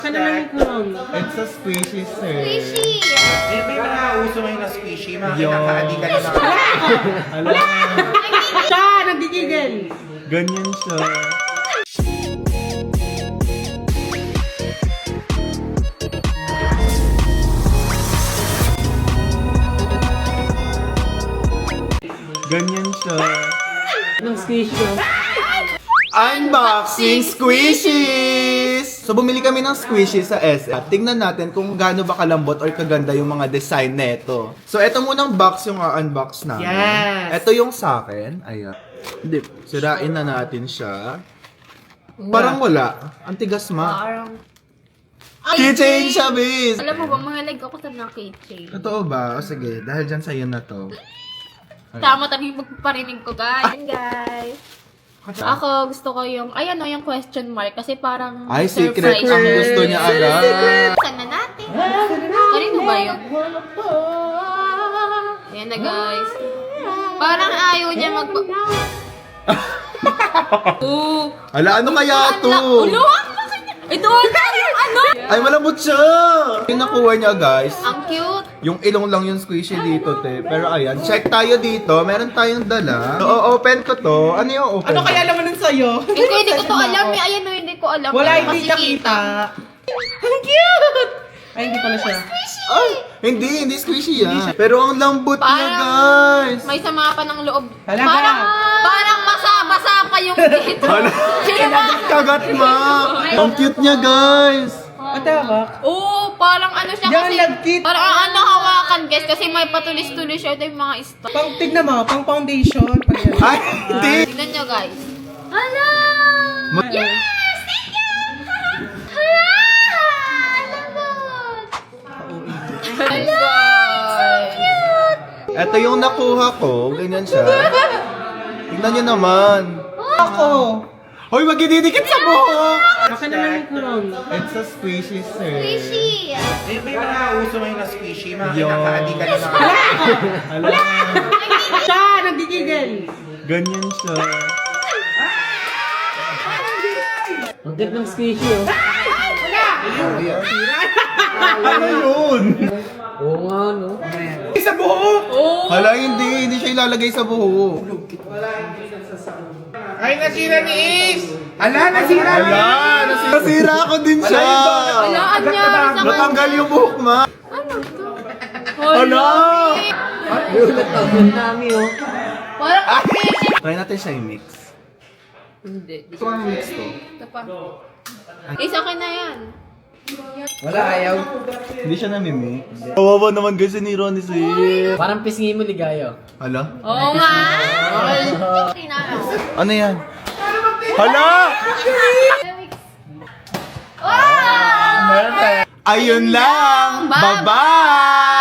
Saan naman yung corona? It's a squishy, sir. Squishy! Eh, may mga uso ngayon na squishy, mga Yo. kinakaadikan na mga... Wala! Siya! Nagigigil! Ganyan siya. Ganyan siya. Nang squishy ko. Unboxing squishies! So bumili kami ng squishies sa SM. Tingnan natin kung gaano ba kalambot or kaganda yung mga design neto. So eto munang box yung unbox namin. Yes! Eto yung sa akin. Ayan. Hindi. Sirain na natin siya. Parang wala. Ang tigas ma. Parang... Keychain siya, bis! Alam mo ba, mga leg ako sa ng keychain. Totoo ba? O sige, dahil dyan sa'yo na to. Tama tabi yung magpaparinig ko, guys. Ayan, guys. Ako, gusto ko yung, ayan o, yung question mark. Kasi parang Ay, secret surprise. ang gusto niya agad. Saan na natin? Kanino ba yun? Ayan na, guys. Parang ayaw niya Ala, ano kaya to? Ulo, bakit niya? Ito yung ano? Ay, malambot siya! Yung nakuha niya, guys. Ang cute. Yung ilong lang yung squishy dito, te. Pero ayan, check tayo dito. Meron tayong dala. So, open ko to. Ano yung open? Ano kaya naman nun sa'yo? Hindi ko to alam. Ayan o, hindi ko alam. Wala, Pero hindi makikita. nakita. Ang cute! Ay, hindi pala siya. Ay, hindi squishy yan. Pero ang lambot niya, guys. May sama pa ng loob. Talaga? Parang basa pa yung dito. Sino ba? Kagat, ma. Ang cute niya, guys. Ang tawag? Oo, parang ano siya Yan, kasi. nag-kit. Parang ano hawakan, guys. Kasi may patulis-tulis siya. Ito yung mga style. Pang, tignan mo, pang foundation. Pang yan. Ay, hindi. Tignan nyo, guys. Hala! Ma- Yes! Thank you! Hala! Hala! So cute! Ito yung nakuha ko. Ganyan siya. Tignan niyo naman. Ako! Hoy, magdidikit sa buhok! Saan naman yung corona? It's a squishy, sir. Squishy! Eh, may mga uso ngayon na squishy, mga Yo. kinakaadikan na mga... Ala, Siya! Nagigigil! ganyan siya. Ang cute ng squishy, oh. Ano yun? Oo nga, no? Sa buhok! Hala, hindi siya ilalagay sa buhok. Ay, nasira ni Ace! Ala, nasira ni Hala, nasira ko din siya. Walaan niya! Sa Natanggal yung buhok, ma. Ano to? Hala! Parang Try natin siya i-mix. hindi. Ito ang mix to. Ito pa. Isa akin na yan. Wala, ayaw. Hindi siya nami-mix. Kawawa naman guys ni Ronnie sir. Parang pisngi mo ligayo. Hala? Oo nga! Tinalo. Ano yan? Hala! Wow! Ayun lang! Bye-bye!